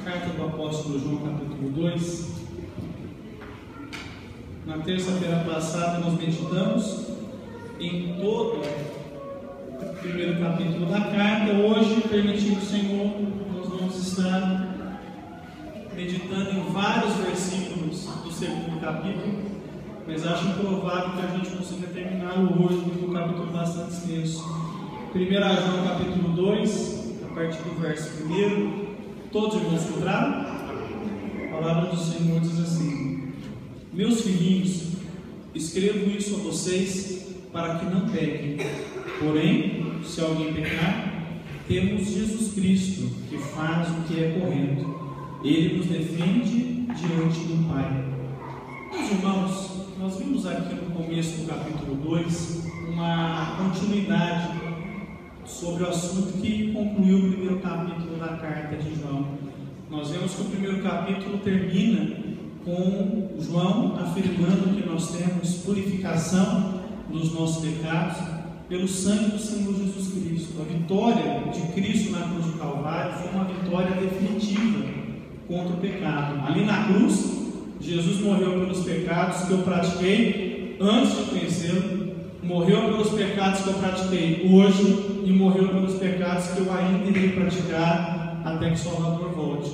Carta do apóstolo João, capítulo 2. Na terça-feira passada nós meditamos em todo o primeiro capítulo da carta. Hoje, permitindo o Senhor, nós vamos estar meditando em vários versículos do segundo capítulo, mas acho improvável que a gente consiga terminar hoje, porque o capítulo é bastante extenso. 1 João capítulo 2, a partir do verso 1. Todos irmãos encontraram? A palavra do Senhor diz assim: meus filhinhos, escrevo isso a vocês para que não pequem. Porém, se alguém pecar, temos Jesus Cristo, que faz o que é correto. Ele nos defende diante do Pai. Meus irmãos, nós vimos aqui no começo do capítulo 2 uma continuidade sobre o assunto que concluiu o primeiro capítulo da carta de João. Nós vemos que o primeiro capítulo termina com João afirmando que nós temos purificação dos nossos pecados pelo sangue do Senhor Jesus Cristo. A vitória de Cristo na cruz do Calvário foi uma vitória definitiva contra o pecado. Ali na cruz, Jesus morreu pelos pecados que eu pratiquei antes de conhecê-lo, morreu pelos pecados que eu pratiquei hoje e morreu pelos pecados que eu ainda irei praticar até que o Salvador volte.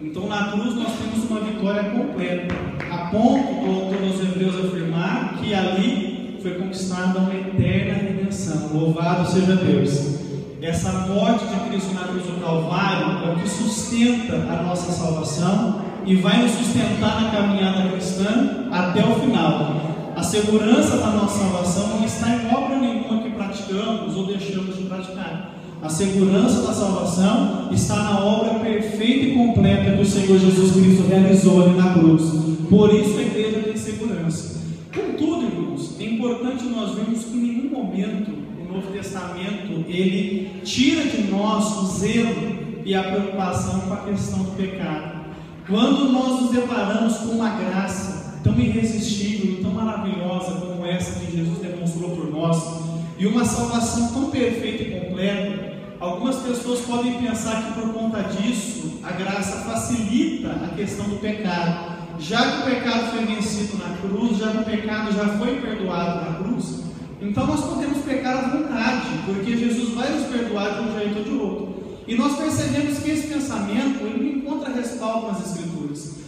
Então na cruz nós temos uma vitória completa, a ponto do autor aos Hebreus afirmar que ali foi conquistada uma eterna redenção. Louvado seja Deus! Essa morte de Cristo na cruz do Calvário é o que sustenta a nossa salvação e vai nos sustentar na caminhada cristã até o final. A segurança da nossa salvação não está em obra nenhuma que praticamos ou deixamos de praticar. A segurança da salvação está na obra perfeita e completa que o Senhor Jesus Cristo realizou ali na cruz. Por isso a igreja tem segurança. Contudo, irmãos, é importante nós vermos que em nenhum momento o Novo Testamento ele tira de nós o zelo e a preocupação com a questão do pecado. Quando nós nos deparamos com uma graça tão irresistível e tão maravilhosa como essa que Jesus demonstrou por nós, e uma salvação tão perfeita e completa, algumas pessoas podem pensar que por conta disso a graça facilita a questão do pecado. Já que o pecado foi vencido na cruz, já que o pecado já foi perdoado na cruz, então nós podemos pecar à vontade, porque Jesus vai nos perdoar de um jeito ou de outro. E nós percebemos que esse pensamento ele não encontra respaldo nas Escrituras.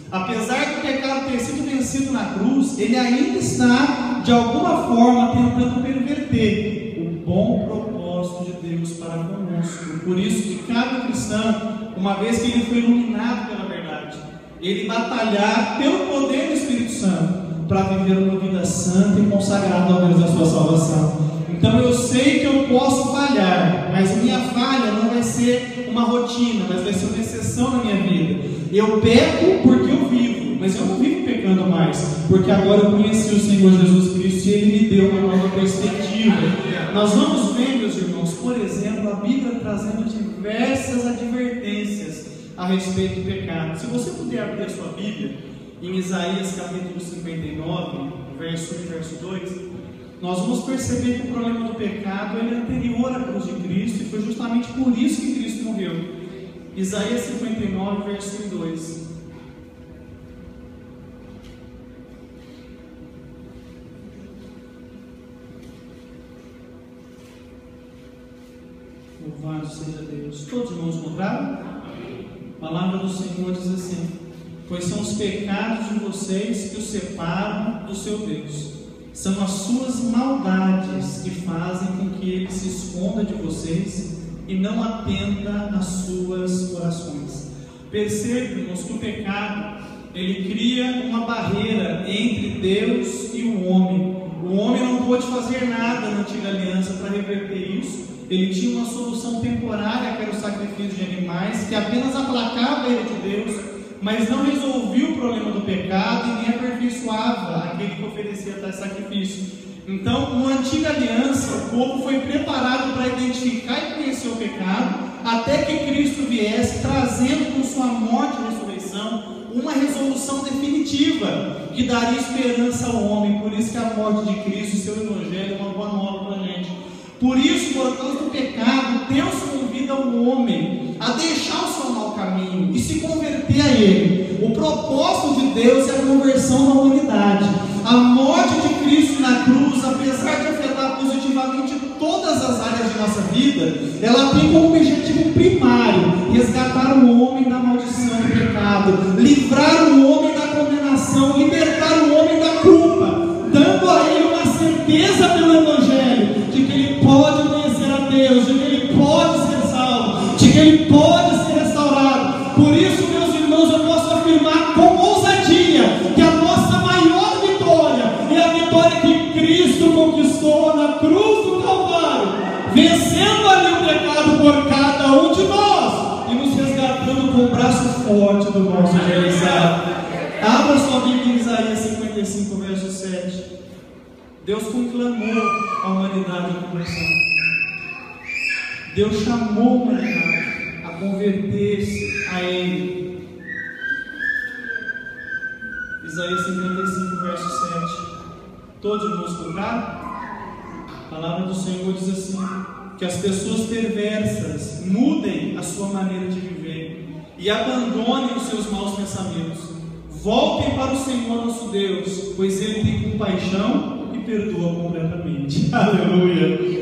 Apesar do pecado ter sido vencido na cruz, ele ainda está, de alguma forma, tentando perverter o bom propósito de Deus para conosco. Por isso que cada cristão, uma vez que ele foi iluminado pela verdade, ele batalhar pelo poder do Espírito Santo para viver uma vida santa e consagrada ao Deus da sua salvação. Então eu sei que eu posso falhar, mas minha falha não vai ser uma rotina, mas vai ser uma exceção na minha vida. Eu peco porque eu vivo, mas eu não vivo pecando mais, porque agora eu conheci o Senhor Jesus Cristo e Ele me deu uma nova perspectiva. Nós vamos ver, meus irmãos, por exemplo, a Bíblia trazendo diversas advertências a respeito do pecado. Se você puder abrir a sua Bíblia em Isaías capítulo 59, verso 1 e verso 2, nós vamos perceber que o problema do pecado ele é anterior à cruz de Cristo, e foi justamente por isso que Cristo morreu. Isaías 59, verso 1 e 2. Louvado seja Deus. Todos os irmãos encontraram? A palavra do Senhor diz assim: pois são os pecados de vocês que os separam do seu Deus. São as suas maldades que fazem com que Ele se esconda de vocês e não atenda às suas orações. Percebam, irmãos, que o pecado ele cria uma barreira entre Deus e o homem. O homem não pôde fazer nada na antiga aliança para reverter isso. Ele tinha uma solução temporária, que era o sacrifício de animais, que apenas aplacava a ira de Deus, mas não resolvia o problema do pecado e nem aperfeiçoava aquele que oferecia tais sacrifícios. Então, na antiga aliança, o povo foi preparado para identificar e conhecer o pecado, até que Cristo viesse, trazendo com sua morte e ressurreição uma resolução definitiva, que daria esperança ao homem. Por isso que a morte de Cristo e seu Evangelho é uma boa nova para a gente. Por isso, por causa do pecado, Deus convida o homem a deixar o seu mau caminho e se converter pertencia a Ele. O propósito de Deus é a conversão da humanidade. A morte de Cristo na cruz, apesar de afetar positivamente todas as áreas de nossa vida, ela tem como objetivo primário resgatar o homem da maldição do pecado, livrar o homem da condenação, libertar o homem da culpa, dando a ele uma certeza pelo Evangelho de que ele pode conhecer a Deus, de que ele pode ser salvo, de que ele pode ser restaurado. Por isso, meus irmãos, eu posso afirmar com ousadia que a nossa maior vitória é a vitória que Cristo conquistou na cruz do Calvário, vencendo ali o pecado por cada um de nós e nos resgatando com o braço forte do nosso realizado. Abra sua Bíblia em Isaías 55, verso 7. Deus conclamou a humanidade à conversão. Deus chamou a humanidade a converter-se a Ele. Isaías 55, verso 7. Todos vamos colocar? A palavra do Senhor diz assim: que as pessoas perversas mudem a sua maneira de viver e abandonem os seus maus pensamentos. Voltem para o Senhor nosso Deus, pois Ele tem compaixão e perdoa completamente. Aleluia!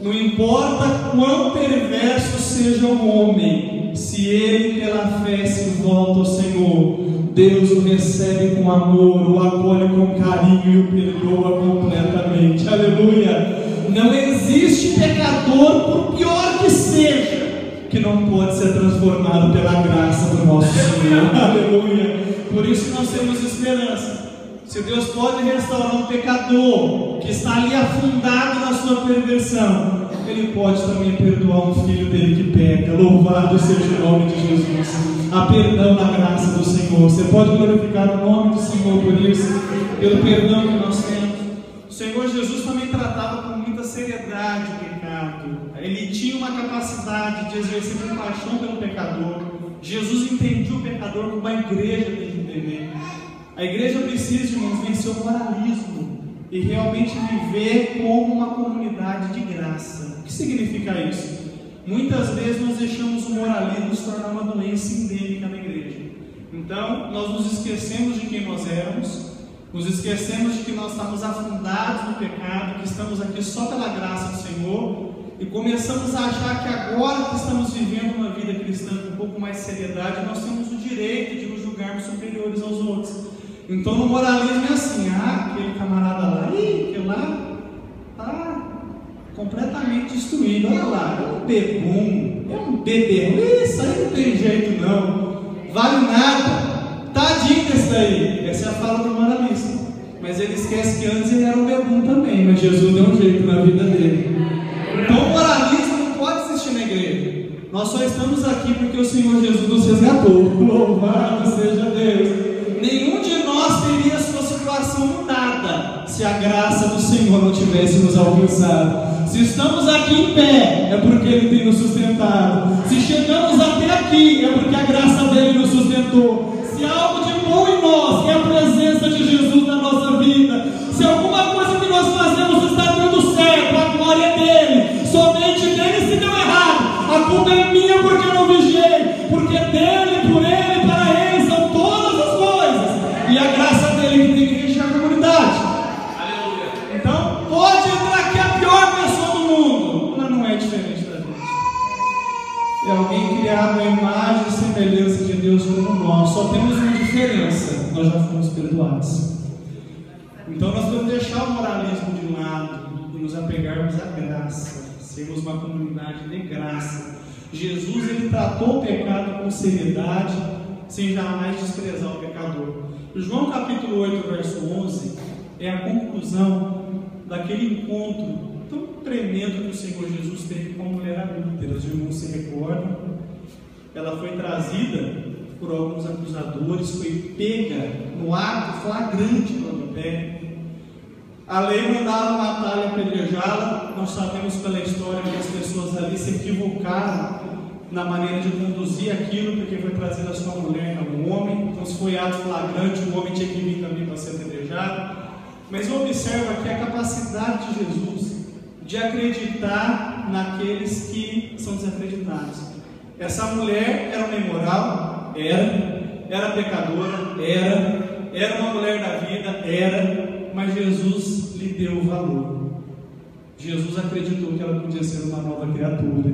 Não importa quão perverso seja o homem, se ele pela fé se volta ao Senhor, Deus o recebe com amor, o acolhe com carinho e o perdoa completamente. Aleluia! Não existe pecador, por pior que seja, que não pode ser transformado pela graça do nosso Senhor. Aleluia! Por isso nós temos esperança. Se Deus pode restaurar um pecador que está ali afundado na sua perversão, Ele pode também perdoar um filho dele que peca. Louvado seja o nome de Jesus. Há perdão na graça do Senhor. Você pode glorificar o nome do Senhor por isso, pelo perdão que nós temos. O Senhor Jesus também tratava com muita seriedade o pecado. Ele tinha uma capacidade de exercer compaixão pelo pecador. Jesus entendia o pecador como a igreja tem que entender. A igreja precisa, irmãos, vencer o moralismo e realmente viver como uma comunidade de graça. O que significa isso? Muitas vezes nós deixamos o moralismo se tornar uma doença endêmica na igreja. Então, nós nos esquecemos de quem nós éramos, nos esquecemos de que nós estamos afundados no pecado, que estamos aqui só pela graça do Senhor, e começamos a achar que agora que estamos vivendo uma vida cristã com um pouco mais de seriedade, nós temos o direito de nos julgarmos superiores aos outros. Então no moralismo é assim: aquele camarada lá, aquele lá está completamente destruído, olha lá, é um bebum, é um beberrão, isso aí não tem jeito não, vale nada, tadinho desse daí. Essa é a fala do moralista. Mas ele esquece que antes ele era um bebum também, mas Jesus deu um jeito na vida dele. Então o moralismo não pode existir na igreja. Nós só estamos aqui porque o Senhor Jesus nos resgatou. Louvado seja Deus. Nenhum de nós teria sua situação mudada se a graça do Senhor não tivesse nos alcançado. Se estamos aqui em pé, é porque Ele tem nos sustentado. Se chegamos até aqui, é porque a graça dEle nos sustentou. Se há algo de bom em nós, é a presença de Jesus na nossa vida. Se alguma coisa que nós fazemos está dando certo, a glória é dEle. Somente dEle se deu errado. A culpa é minha porque eu não vigiei. Porque dEle, por Ele, para Ele são todas as coisas. E a graça dEle que tem que reger a comunidade. Aleluia. Então, pode entrar aqui a pior pessoa do mundo. Ela não é diferente da gente. É alguém criado à imagem e semelhança de Deus como nós. Só temos uma diferença: nós já fomos perdoados. Então nós vamos deixar o moralismo de lado e nos apegarmos à graça. Sermos uma comunidade de graça. Jesus, Ele tratou o pecado com seriedade, sem jamais desprezar o pecador. João capítulo 8, verso 11 é a conclusão daquele encontro tão tremendo que o Senhor Jesus teve com a mulher adúltera. Os irmãos se recordam? Ela foi trazida por alguns acusadores, foi pega no ato flagrante do adultério. A lei mandava matar e apedrejá-la. Nós sabemos pela história que as pessoas ali se equivocaram na maneira de conduzir aquilo, porque foi trazida sua mulher, não o homem. Então, se foi ato flagrante, o homem tinha que vir também para ser apedrejado. Mas observa aqui a capacidade de Jesus de acreditar naqueles que são desacreditados. Essa mulher era uma imoral? Era. era pecadora, era uma mulher da vida, mas Jesus lhe deu o valor. Jesus acreditou que ela podia ser uma nova criatura.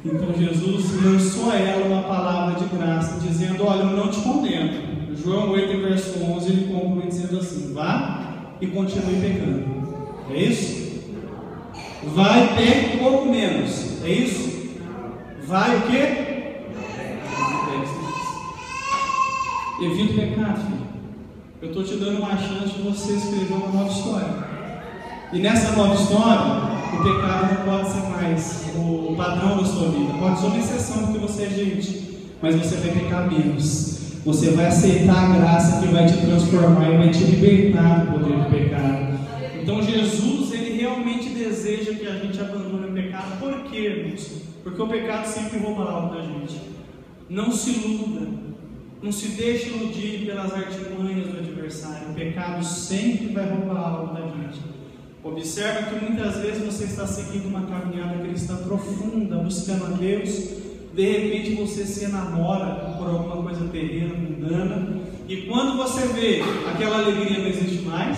Então Jesus lançou a ela uma palavra de graça, dizendo: olha, eu não te condeno. João 8, verso 11, ele conclui dizendo assim: vá e continue pecando. É isso? Vai, pegue um pouco menos. É isso? Vai o quê? Evita o pecado, filho. Eu estou te dando uma chance de você escrever uma nova história. E nessa nova história, o pecado não pode ser mais o padrão da sua vida. Pode ser uma exceção porque você é gente, mas você vai pecar menos. Você vai aceitar a graça que vai te transformar e vai te libertar do poder do pecado. Então Jesus, ele realmente deseja que a gente abandone o pecado. Por quê, irmãos? Porque o pecado sempre rouba algo da gente. Não se iluda, não se deixe iludir pelas artimanhas do adversário. O pecado sempre vai roubar algo da gente. Observe que muitas vezes você está seguindo uma caminhada cristã profunda, buscando a Deus. De repente você se enamora por alguma coisa terrena, mundana, e quando você vê, aquela alegria não existe mais,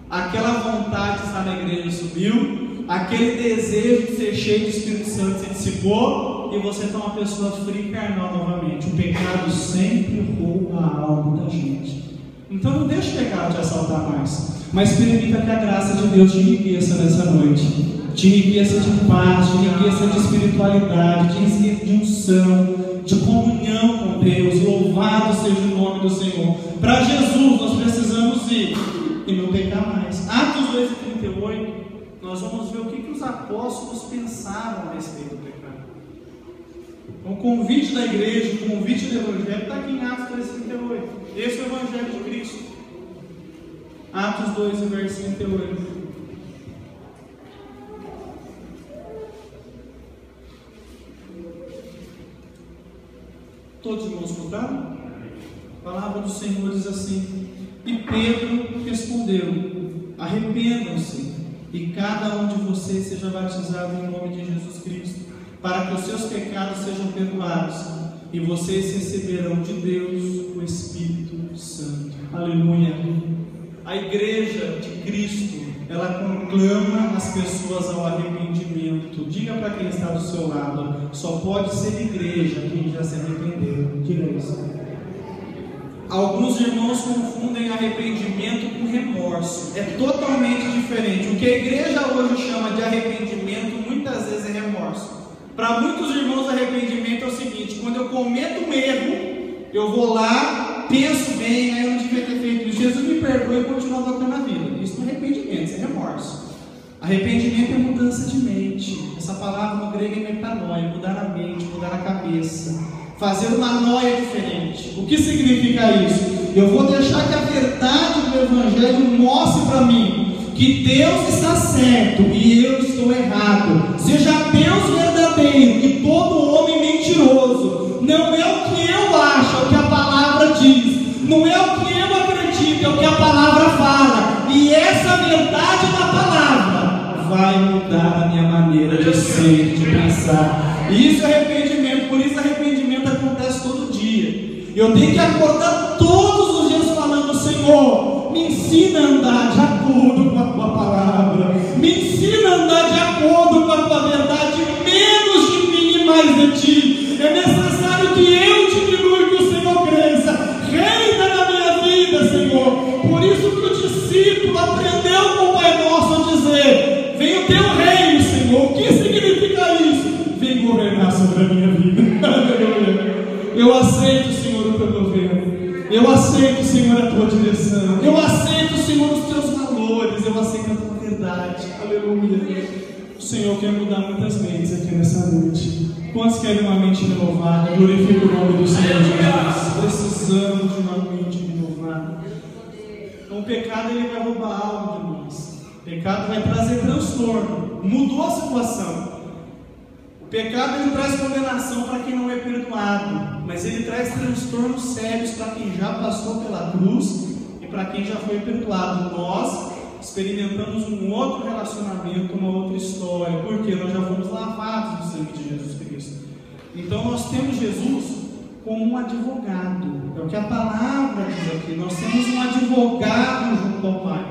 aquela vontade de estar na igreja subiu, aquele desejo de ser cheio do Espírito Santo se dissipou, e você está uma pessoa fria e carnal novamente. O pecado sempre rouba algo da gente. Então não deixe o pecado te assaltar mais, mas permita que a graça de Deus te enriqueça nessa noite. Te enriqueça de paz, te enriqueça de espiritualidade, te enriqueça de unção, de comunhão com Deus. Louvado seja o nome do Senhor. Para Jesus nós precisamos ir e não pecar mais. Atos 2:38, nós vamos ver o que os apóstolos pensaram a respeito do pecado. O convite da igreja, o convite do Evangelho está aqui em Atos 2:38. Esse é o Evangelho de Cristo. Atos 2, verso 38. Todos irmãos escutaram? A palavra do Senhor diz assim: e Pedro respondeu: arrependam-se e cada um de vocês seja batizado em nome de Jesus Cristo, para que os seus pecados sejam perdoados, e vocês receberão de Deus o Espírito Santo. Aleluia! A igreja de Cristo, ela conclama as pessoas ao arrependimento. Diga para quem está do seu lado: só pode ser igreja quem já se arrependeu. Diga isso. Alguns irmãos confundem arrependimento com remorso. É totalmente diferente. O que a igreja hoje chama de arrependimento muitas vezes é remorso. Para muitos irmãos, arrependimento é o seguinte: quando eu cometo um erro, eu vou lá, penso bem, aí eu não devia ter feito isso, Jesus me perdoa e continua tocando a vida. Isso não é arrependimento, isso é remorso. Arrependimento é mudança de mente. Essa palavra no grego é metanoia, mudar a mente, mudar a cabeça, fazer uma noia diferente. O que significa isso? Eu vou deixar que a verdade do Evangelho mostre para mim que Deus está certo e eu estou errado. Seja Deus verdadeiro e todo homem mentiroso. Não é o que eu acho, é o que a palavra diz. Não é o que eu acredito, é o que a palavra fala. E essa verdade da palavra vai mudar a minha maneira de ser, de pensar. E isso é arrependimento. Por isso arrependimento acontece todo dia. Eu tenho que acordar todos os dias falando: Senhor, me ensina a andar de acordo com a tua palavra, me ensina a andar de acordo com a tua verdade, menos de mim e mais de ti. É necessário que eu diminua e que o Senhor cresça. Reina na minha vida, Senhor. Por isso que o discípulo aprendeu com o Pai Nosso a dizer: vem o teu reino, Senhor. O que significa isso? Vem governar sobre a minha vida. Eu aceito, Senhor, o teu governo. Eu aceito, Senhor, a tua direção. Eu aceito, Senhor, os teus valores. Eu aceito a tua verdade. Aleluia. O Senhor quer mudar muitas mentes aqui nessa noite. Quantos querem uma mente renovada? Glorifica o nome do Senhor Jesus. Precisamos de uma mente renovada. Então o pecado, ele vai roubar algo de nós. O pecado vai trazer transtorno. Mudou a situação. O pecado, ele traz condenação para quem não é perdoado, mas ele traz transtornos sérios para quem já passou pela cruz e para quem já foi perdoado. Nós experimentamos um outro relacionamento, uma outra história, porque nós já fomos lavados no sangue de Jesus Cristo. Então nós temos Jesus como um advogado. É o que a palavra diz aqui. Nós temos um advogado junto ao Pai.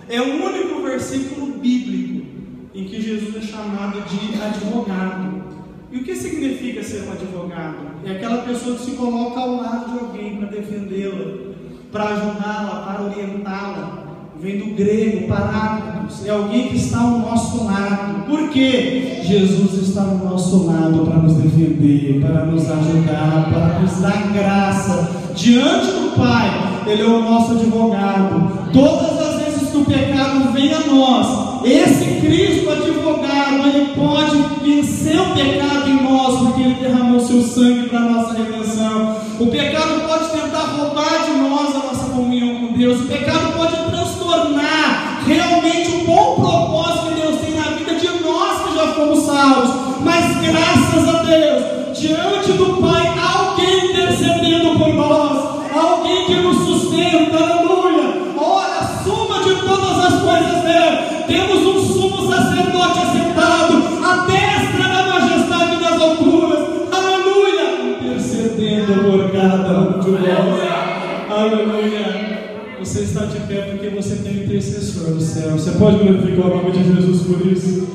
É o único versículo bíblico em que Jesus é chamado de advogado. E o que significa ser um advogado? É aquela pessoa que se coloca ao lado de alguém para defendê-la, para ajudá-la, para orientá-la. Vem do grego, paráclitos, é alguém que está ao nosso lado. Por quê? Jesus está ao nosso lado para nos defender, para nos ajudar, para nos dar graça. Diante do Pai, Ele é o nosso advogado. Todas as vezes que o pecado vem a nós, esse Cristo advogado, Ele pode vencer o pecado em nós, porque Ele derramou seu sangue para a nossa redenção. O pecado pode tentar roubar de nós a nossa comunhão com Deus. O pecado pode transtornar realmente o bom propósito que Deus tem na vida de nós que já fomos salvos. Mas graças a Deus, diante do Pai, há alguém intercedendo por nós, alguém que nos sustenta, aleluia. Olha, a suma de todas as coisas dele. Temos um sumo sacerdote assentado à destra da majestade das alturas, aleluia, intercedendo por cada um de nós, aleluia. Você está de pé porque você tem um intercessor no céu. Você pode glorificar o nome de Jesus por isso?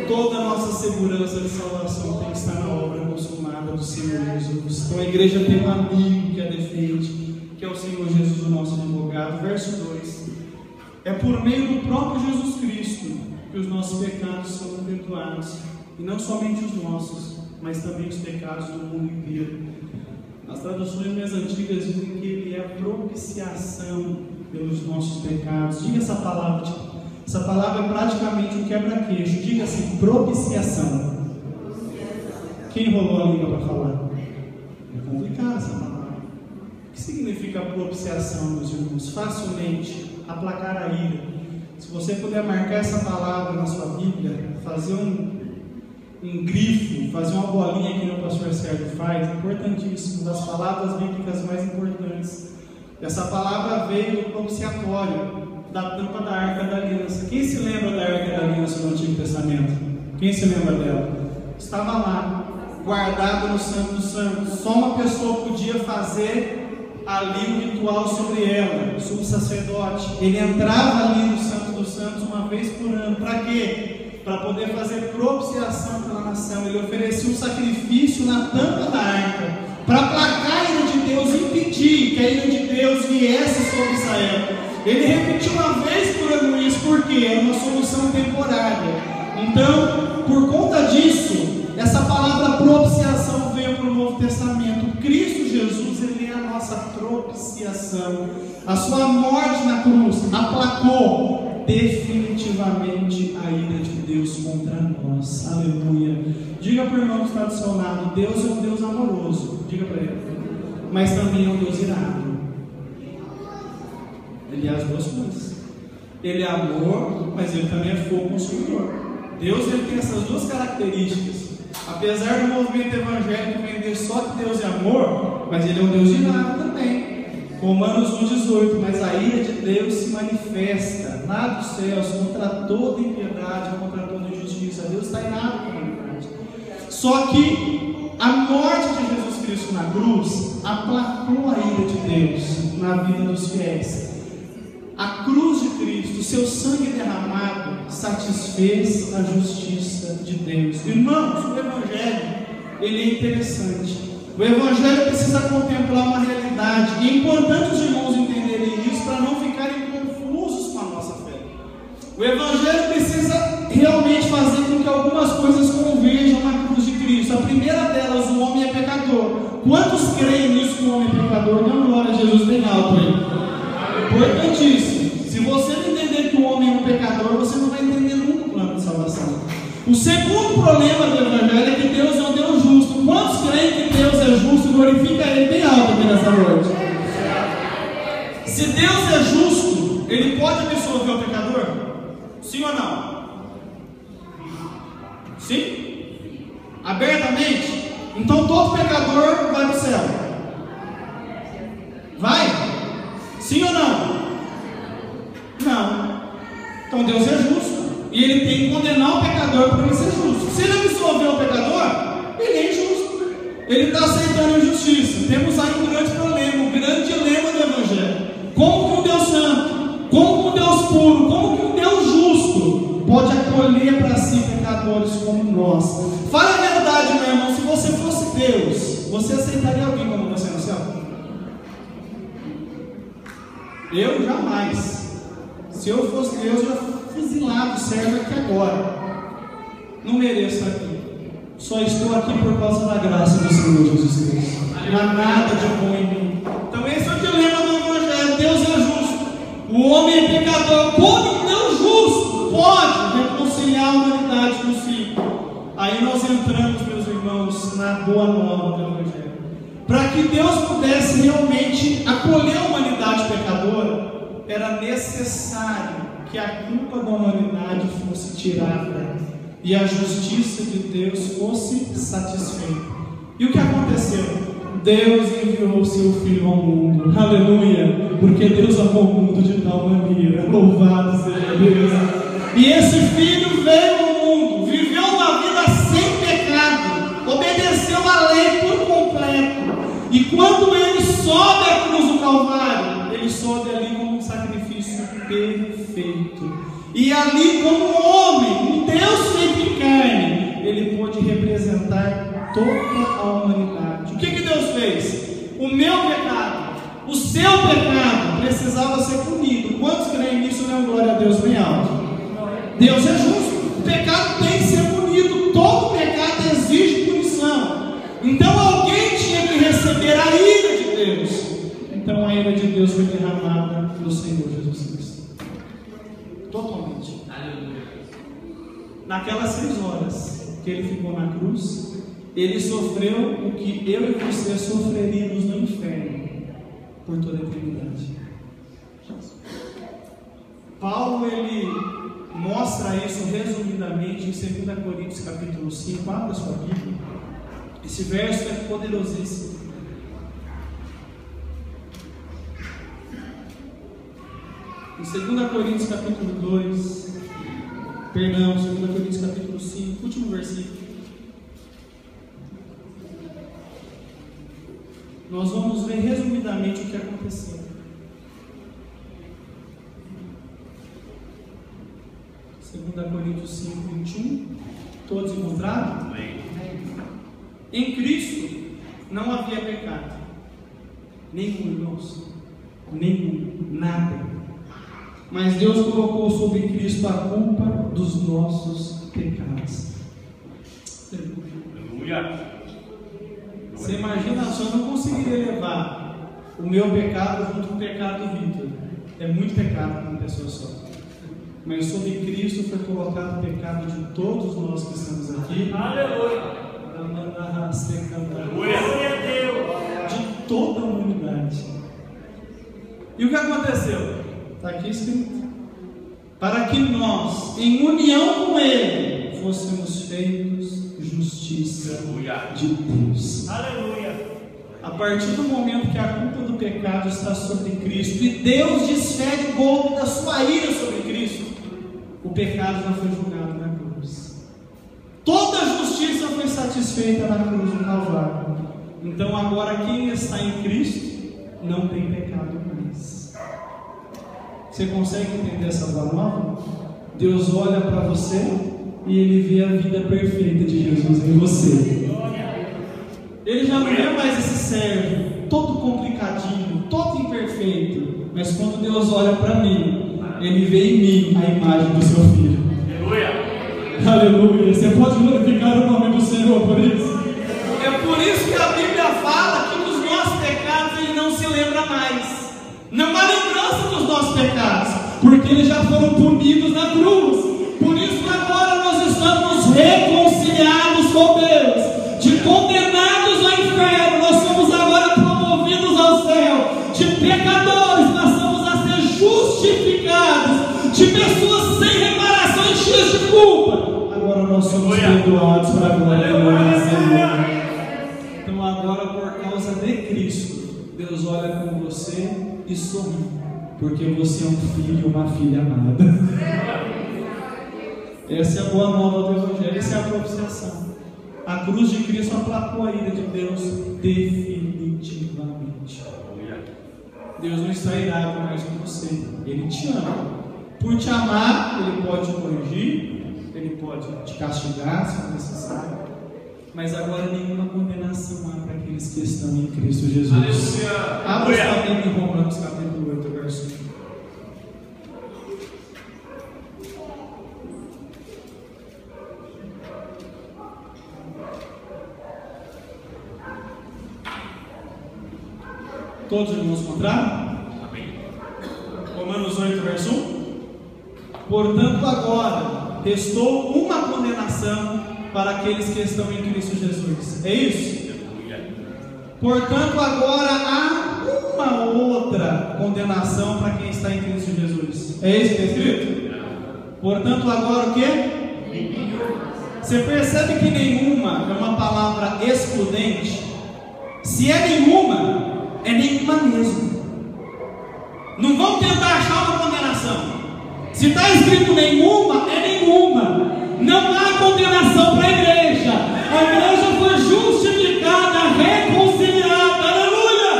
Toda a nossa segurança de salvação tem que estar na obra consumada do Senhor Jesus. Então a igreja tem um amigo que a defende, que é o Senhor Jesus, o nosso advogado. Verso 2: é por meio do próprio Jesus Cristo que os nossos pecados são perdoados, e não somente os nossos, mas também os pecados do mundo inteiro. As traduções mais antigas dizem que Ele é a propiciação pelos nossos pecados. Diga essa palavra. Essa palavra é praticamente um quebra-queixo. Diga assim: propiciação. Quem enrolou a língua para falar? É complicado essa palavra. O que significa propiciação, meus irmãos? Facilmente aplacar a ira. Se você puder marcar essa palavra na sua Bíblia, fazer um grifo, fazer uma bolinha que o pastor Sérgio faz, importantíssimo, das palavras bíblicas mais importantes. Essa palavra veio do propiciatório, da tampa da Arca da Aliança. Quem se lembra da Arca da Aliança no Antigo Testamento? Quem se lembra dela? Estava lá, guardada no Santo dos Santos. Só uma pessoa podia fazer ali o ritual sobre ela, o sumo sacerdote. Ele entrava ali no Santo dos Santos uma vez por ano. Para quê? Para poder fazer propiciação pela nação. Ele oferecia um sacrifício na tampa da arca, para aplacar a ira de Deus, impedir que a ira de Deus viesse sobre Israel. Ele repetiu uma vez por ano isso, porque era uma solução temporária. Então, por conta disso, essa palavra propiciação veio para o Novo Testamento. Cristo Jesus, Ele é a nossa propiciação. A sua morte na cruz aplacou definitivamente a ira de Deus contra nós. Aleluia. Diga para o irmão que está do seu lado: Deus é um Deus amoroso. Diga para ele. Mas também é um Deus irado. Ele é as duas coisas. Ele é amor, mas Ele também é fogo consumidor. Deus, Ele tem essas duas características. Apesar do movimento evangélico vender só que Deus é amor, mas Ele é um Deus irado também. Romanos 1,18: mas a ira de Deus se manifesta lá dos céus contra toda impiedade, contra toda injustiça. Deus está irado com a humanidade. Só que a morte de Jesus Cristo na cruz aplacou a ira de Deus na vida dos fiéis. A cruz de Cristo, seu sangue derramado, satisfez a justiça de Deus. Irmãos, o Evangelho, ele é interessante. O Evangelho precisa contemplar uma realidade. E é importante os irmãos entenderem isso para não ficarem confusos com a nossa fé. O Evangelho precisa realmente fazer com que algumas coisas converjam na cruz de Cristo. A primeira delas, o homem é pecador. Quantos creem nisso, que o homem é pecador? Não, glória a Jesus bem alto aí. Importantíssimo. Se você não entender que o homem é um pecador, você não vai entender nunca o plano de salvação. O segundo problema do Evangelho é que Deus é um Deus justo. Quantos creem que Deus é justo? Glorifica Ele bem alto aqui nessa noite. Se Deus é justo, Ele pode absolver o pecador? Sim ou não? Sim? Abertamente? Então todo pecador vai para o céu. Vai? Sim ou não? Não. Então Deus é justo. E Ele tem que condenar o pecador para Ele ser justo. Se Ele absolver o pecador, Ele é injusto. Ele está aceitando a injustiça. pecadores como nós. Fala a verdade, meu irmão, se você fosse Deus, você aceitaria alguém como você no céu? Eu jamais. Se eu fosse Deus, eu já fuzilado o servo aqui agora. Não mereço estar aqui. Só estou aqui por causa da graça do Senhor Jesus Cristo. Não há nada de bom em mim. Então esse é o dilema do Evangelho. Deus é justo. O homem é pecador. Como não justo pode reconciliar a humanidade consigo? Aí nós entramos, meus irmãos, na boa nova do Evangelho. Para que Deus pudesse realmente acolher a humanidade pecadora, era necessário que a culpa da humanidade fosse tirada e a justiça de Deus fosse satisfeita. E o que aconteceu? Deus enviou o seu Filho ao mundo. Aleluia! Porque Deus amou o mundo de tal maneira. Louvado seja Deus! E esse Filho veio ao mundo, viveu uma vida sem pecado, obedeceu a lei por completo. E quando Ele sobe a cruz do Calvário, Ele sobe ali como um sacrifício perfeito. E ali, como homem, um Deus feito em carne, Ele pôde representar toda a humanidade. O que Deus fez? O meu pecado, o seu pecado, precisava ser punido. Quantos creem nisso? Não, glória a Deus, bem alto. Deus é justo. O pecado tem que ser punido. Todo pecado exige punição. Então alguém tinha que receber a ira de Deus. Então a ira de Deus foi derramada no Senhor Jesus Cristo. Totalmente. Naquelas 6 horas que Ele ficou na cruz, Ele sofreu o que eu e você sofreríamos no inferno por toda a eternidade. Paulo, ele mostra isso resumidamente em 2 Coríntios capítulo 5. Abra sua Bíblia. Esse verso é poderosíssimo. Em 2 Coríntios capítulo 2, perdão, 2 Coríntios capítulo 5, último versículo. Nós vamos ver resumidamente o que aconteceu. 2 Coríntios 5, 21. Todos encontraram? Amém. Em Cristo não havia pecado. Nenhum, irmãos. Nenhum. Nada. Mas Deus colocou sobre Cristo a culpa dos nossos pecados. Aleluia. Você imagina só, eu não conseguiria levar o meu pecado junto com o pecado do Vitor. É muito pecado para uma pessoa só. Mas sobre Cristo foi colocado o pecado de todos nós que estamos aqui. Aleluia. De toda a humanidade. E o que aconteceu? Está aqui escrito. Para que nós, em união com Ele, fôssemos feitos justiça de Deus. Aleluia. A partir do momento que a culpa do pecado está sobre Cristo e Deus desfere o golpe da sua ira sobre Cristo, o pecado já foi julgado na cruz. Toda a justiça foi satisfeita na cruz do Calvário. Então agora quem está em Cristo não tem pecado mais. Você consegue entender essa boa nova? Deus olha para você e Ele vê a vida perfeita de Jesus em você. Ele já não é mais esse servo todo complicadinho, todo imperfeito. Mas quando Deus olha para mim, Ele vê em mim a imagem do seu filho. Aleluia. Aleluia. Você pode glorificar o nome do Senhor por isso? É por isso que a Bíblia fala que dos nossos pecados Ele não se lembra mais. Não há lembrança dos nossos pecados, porque eles já foram punidos na cruz. Por isso que agora nós estamos reconciliados com Deus. De condenados ao inferno, nós somos agora promovidos ao céu. De pecadores, passamos a ser justificados. De pessoas sem reparação e cheias de culpa, agora nós somos perdoados para a glória do Senhor. Então agora, por causa de Cristo, Deus olha com você e sorri, porque você é um filho e uma filha amada. Essa é a boa nova do Evangelho, essa é a propiciação. A cruz de Cristo aplacou a ira de Deus definitivamente. Deus não está irado mais com você, Ele te ama. Por te amar, Ele pode te corrigir, Ele Ele pode te castigar se for necessário, mas agora nenhuma condenação há para aqueles que estão em Cristo Jesus. Abra o seu livro em Romanos capítulo 8, verso 1. Todos os irmãos encontraram? Amém. Romanos 8, verso 1. Portanto, agora restou uma condenação para aqueles que estão em Cristo Jesus. É isso? Portanto, agora há uma outra condenação para quem está em Cristo Jesus. É isso que é escrito? Portanto, agora o quê? Você percebe que nenhuma é uma palavra excludente? Se é nenhuma mesmo. Não vamos tentar achar uma condenação. Se está escrito nenhuma, é nenhuma. Não há condenação para a igreja. A igreja foi justificada, reconciliada. Aleluia!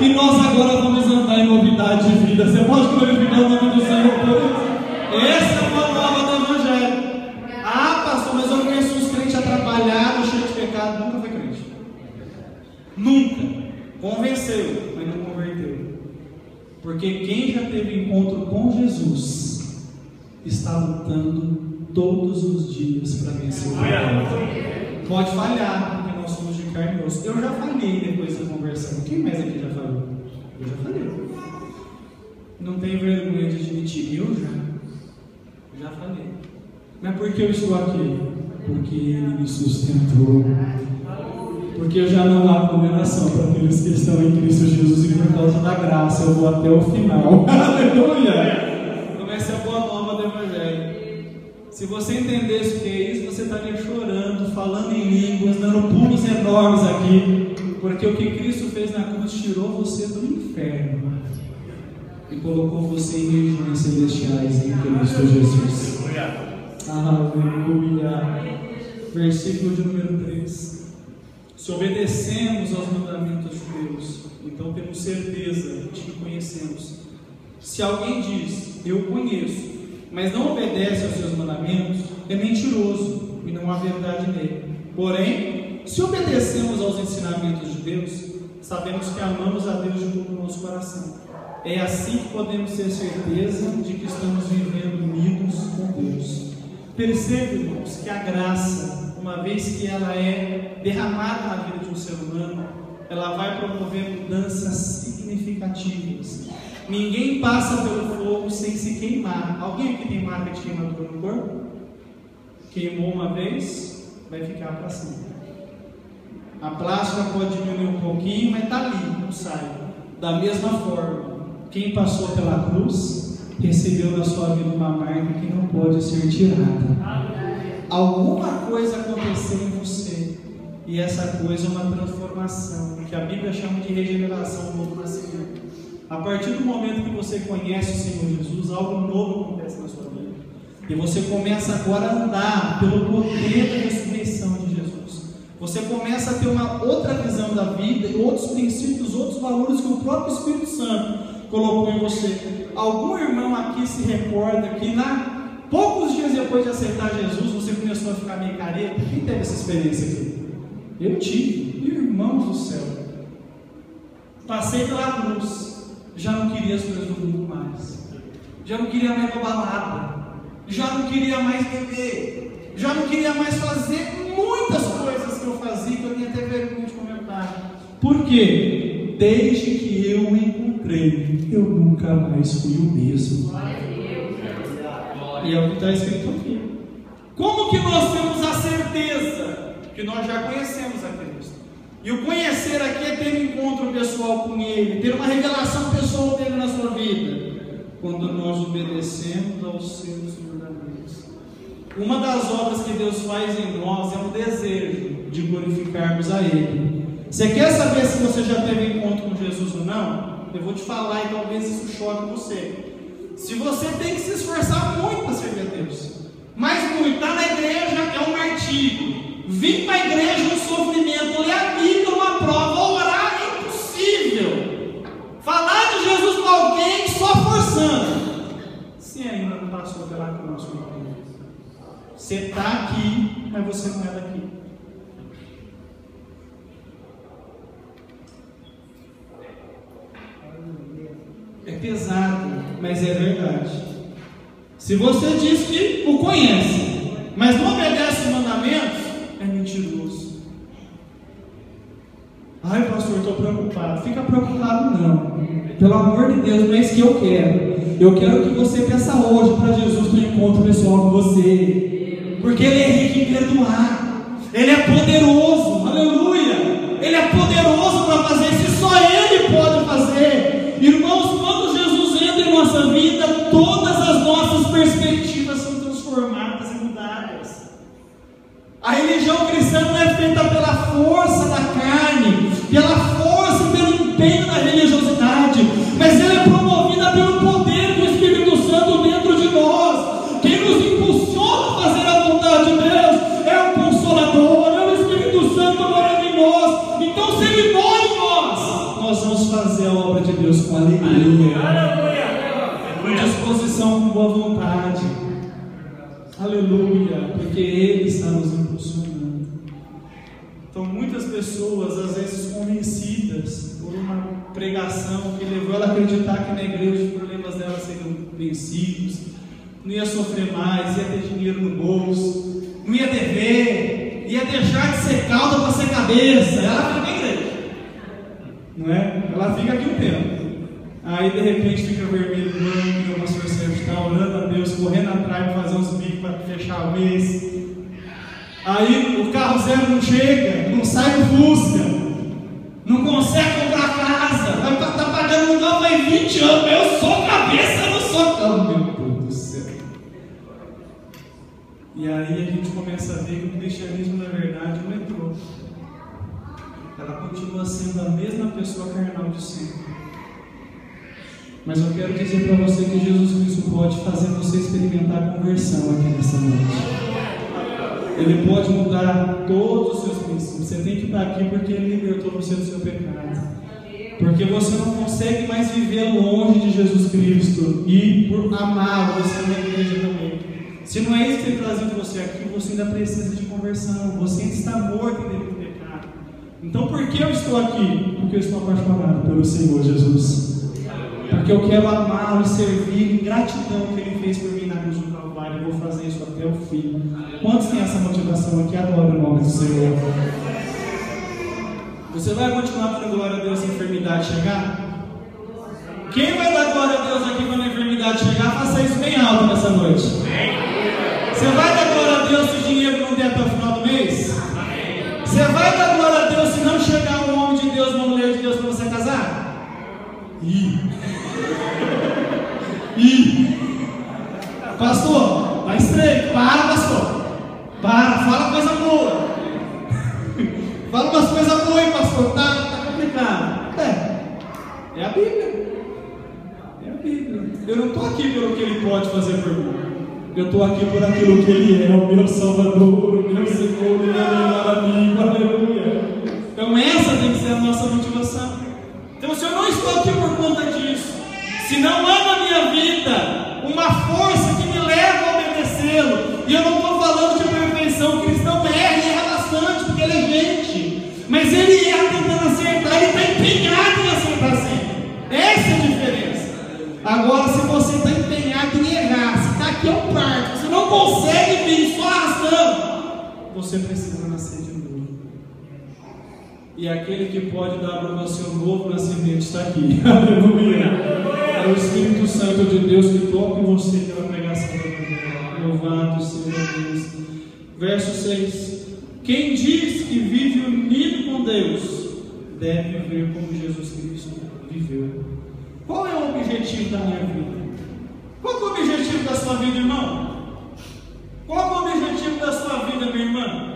E nós agora vamos andar em novidade de vida. Você pode glorificar o nome do Senhor por isso? Essa é uma nova do Evangelho. Ah, pastor, mas eu conheço uns crentes atrapalhados, cheios de pecado. Nunca foi crente. Nunca. Convenceu, mas não converteu. Porque quem já teve encontro com Jesus está lutando todos os dias para vencer o pecado. Pode falhar, porque nós somos de carne e osso. Eu já falhei depois da conversão. Quem mais aqui já falhou? Eu já falhei. Não tenho vergonha de admitir. Eu já falhei. Mas por que eu estou aqui? Porque Ele me sustentou. Porque já não há condenação para aqueles que estão em Cristo Jesus, e por causa da graça eu vou até o final. Aleluia! Então essa é a boa nova do Evangelho. Se você entendesse o que é isso, você estaria chorando, falando em línguas, dando pulos enormes aqui, porque o que Cristo fez na cruz tirou você do inferno e colocou você em regiões celestiais em Cristo Jesus. Aleluia! Versículo de número 3. Se obedecemos aos mandamentos de Deus, então temos certeza de que conhecemos. Se alguém diz, eu conheço, mas não obedece aos seus mandamentos, é mentiroso e não há verdade nele. Porém, se obedecemos aos ensinamentos de Deus, sabemos que amamos a Deus de todo o nosso coração. É assim que podemos ter certeza de que estamos vivendo unidos com Deus. Perceba, irmãos, que a graça, uma vez que ela é derramada na vida de um ser humano, ela vai promover mudanças significativas. Ninguém passa pelo fogo sem se queimar. Alguém aqui tem marca de queimadura no corpo? Queimou uma vez, vai ficar para sempre. A plástica pode diminuir um pouquinho, mas está ali, não sai. Da mesma forma, quem passou pela cruz recebeu na sua vida uma marca que não pode ser tirada. Alguma coisa aconteceu em você, e essa coisa é uma transformação, que a Bíblia chama de regeneração, um novo nascimento. A partir do momento que você conhece o Senhor Jesus, algo novo acontece na sua vida, e você começa agora a andar pelo poder da ressurreição de Jesus. Você começa a ter uma outra visão da vida, outros princípios, outros valores que o próprio Espírito Santo colocou em você. Algum irmão aqui se recorda que poucos dias depois de aceitar Jesus, você começou a ficar meio careta? Quem teve essa experiência aqui? Eu tive. Irmãos do céu, passei pela cruz, já não queria as coisas do mundo mais, já não queria mais uma balada, já não queria mais beber, já não queria mais fazer muitas coisas que eu fazia, que eu tinha até vergonha de comentar. Por quê? Desde que eu o encontrei, eu nunca mais fui o mesmo. E é o que está escrito aqui. Como que nós temos a certeza que nós já conhecemos a Cristo? E o conhecer aqui é ter um encontro pessoal com Ele, ter uma revelação pessoal dele na sua vida, quando nós obedecemos aos seus mandamentos. Uma das obras que Deus faz em nós é um desejo de glorificarmos a Ele. Você quer saber se você já teve encontro com Jesus ou não? Eu vou te falar e talvez isso choque você. Se você tem que se esforçar muito para servir a Deus, mas muito, estar na igreja é um martírio, vir para a igreja é um sofrimento, ler a Bíblia é uma prova, orar é impossível, falar de Jesus para alguém só forçando. Se ainda não passou pela cruz, Você está aqui, mas você não é daqui. É pesado, mas é verdade. Se você diz que o conhece, mas não obedece os mandamentos, é mentiroso. Ai, pastor, estou preocupado. Fica preocupado não. Pelo amor de Deus, não é isso que eu quero. Eu quero que você peça hoje para Jesus ter um encontro pessoal com você. Porque Ele é rico em perdoar. Ele é poderoso. Aleluia. Ele é poderoso para fazer isso. E só Ele pode fazer. Irmãos, quando Jesus entra em nossa vida, todas as nossas perspectivas são transformadas e mudadas. A religião cristã não é feita pela força da carne, pela força e pelo empenho da religiosidade, mas ela é promovida pelo poder do Espírito Santo dentro de nós. Quem nos impulsiona a fazer a vontade de Deus é o Consolador, é o Espírito Santo morando em nós. Então, se Ele mora em nós vamos fazer a obra de Deus com alegria, com disposição, com boa vontade. Aleluia, porque Ele está nos impulsionando. Então muitas pessoas, às vezes convencidas por uma pregação que levou ela a acreditar que na igreja os problemas dela seriam vencidos, não ia sofrer mais, ia ter dinheiro no bolso, não ia dever, ia deixar de ser cauda para ser cabeça. Ela fica na igreja, não é? Ela fica aqui um tempo. Aí de repente fica vermelho no banco, o pastor Sérgio está orando a Deus, correndo atrás para fazer uns bicos para fechar o mês. Aí o carro zero não chega, não sai do Fusca, não consegue comprar casa, vai estar pagando aluguel faz 20 anos. Eu sou cabeça, não sou cão, meu Deus do céu. E aí a gente começa a ver que o cristianismo na verdade não entrou. Ela continua sendo a mesma pessoa carnal de sempre. Mas eu quero dizer para você que Jesus Cristo pode fazer você experimentar a conversão aqui nessa noite. Ele pode mudar todos os seus princípios. Você tem que estar aqui porque Ele libertou você do seu pecado. Porque você não consegue mais viver longe de Jesus Cristo. E por amar você na igreja também. Se não é isso que Ele trazido você aqui, você ainda precisa de conversão. Você ainda está morto dentro do pecado. Então por que eu estou aqui? Porque eu estou apaixonado pelo Senhor Jesus. Porque eu quero amá-lo e servir em gratidão que Ele fez por mim na cruz do Calvário. Eu vou fazer isso até o fim. Quantos têm essa motivação aqui? Adoro o nome do Senhor. Você vai continuar dando glória a Deus se a enfermidade chegar? Quem vai dar glória a Deus aqui quando a enfermidade chegar? Faça isso bem alto nessa noite. Você vai dar glória a Deus se o dinheiro não der até o final do mês? Você vai dar glória a Deus se não chegar um homem de Deus, uma mulher de Deus para você casar? Pastor, vai estreito. Para, pastor. Para, fala coisa boa. Fala umas coisas boas, hein, pastor. Tá complicado. É a Bíblia. É a Bíblia. Eu não estou aqui pelo que Ele pode fazer por mim. Eu estou aqui por aquilo que Ele é, o meu Salvador, o meu Senhor, o meu melhor amigo. Aleluia. Então essa tem que ser a nossa motivação. Então se eu não estou aqui por conta disso, se não há na minha vida uma força que me leva a obedecê-lo, e eu não estou falando de perfeição, o cristão erra bastante, porque ele é gente, mas ele erra tentando acertar, ele está empenhado em acertar sempre. Essa é a diferença. Agora, se você está empenhado em errar, se está aqui ao parque, você não consegue vir só arrastando, você precisa nascer de novo. E aquele que pode dar para você um novo nascimento está aqui. Aleluia. É o Espírito Santo de Deus que toca em você pela pregação da Bíblia. Louvado seja Deus. Verso 6. Quem diz que vive unido com Deus deve viver como Jesus Cristo viveu. Qual é o objetivo da minha vida? Qual é o objetivo da sua vida, irmão? Qual é o objetivo da sua vida, minha irmã?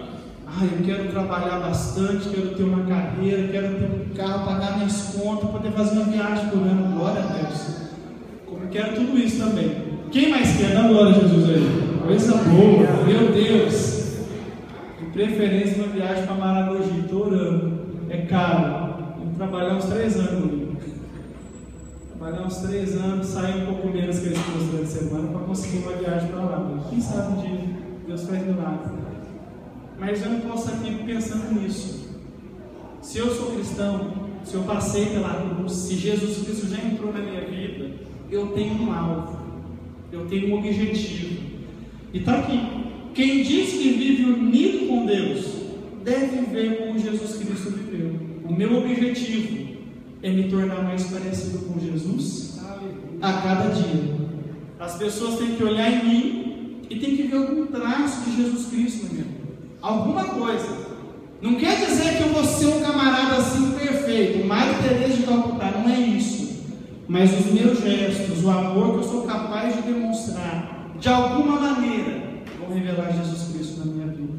Eu quero trabalhar bastante, quero ter uma carreira, quero ter um carro, pagar minhas contas, poder fazer uma viagem por ano. Glória a Deus. Eu quero tudo isso também. Quem mais quer? Dá glória a Jesus aí. Coisa boa, meu Deus. De preferência uma viagem para Maragogi. Estou orando. É caro. Vou trabalhar uns 3 anos comigo. Trabalhar uns 3 anos, sair um pouco menos que eles durante a semana para conseguir uma viagem para lá. Quem sabe um dia? Deus faz milagre. Mas eu não posso estar aqui pensando nisso. Se eu sou cristão, se eu passei pela cruz, se Jesus Cristo já entrou na minha vida, eu tenho um alvo, eu tenho um objetivo. E está aqui: quem diz que vive unido com Deus, deve viver como Jesus Cristo viveu. O meu objetivo é me tornar mais parecido com Jesus a cada dia. As pessoas têm que olhar em mim e têm que ver algum traço de Jesus Cristo na minha vida, alguma coisa. Não quer dizer que eu vou ser um camarada assim perfeito, Maria Teresa de Calcutá, não é isso. Mas os meus gestos, o amor que eu sou capaz de demonstrar, de alguma maneira, vão revelar Jesus Cristo na minha vida.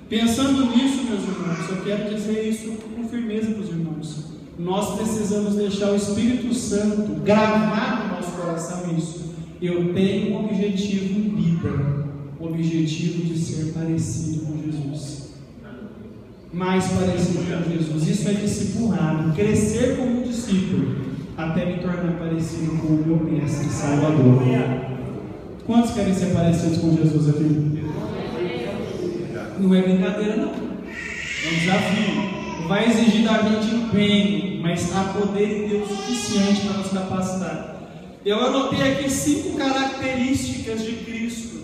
Pensando nisso, meus irmãos, eu quero dizer isso com firmeza para os irmãos. Nós precisamos deixar o Espírito Santo gravar no nosso coração isso. Eu tenho um objetivo em vida, o objetivo de ser parecido com Jesus. Mais parecido com Jesus. Isso é discipulado, crescer como um discípulo, até me tornar parecido com o meu mestre Salvador. Quantos querem ser parecidos com Jesus aqui? Não é brincadeira, não. É um desafio. Vai exigir da gente empenho, mas há poder em Deus suficiente para nos capacitar. Eu anotei aqui 5 características de Cristo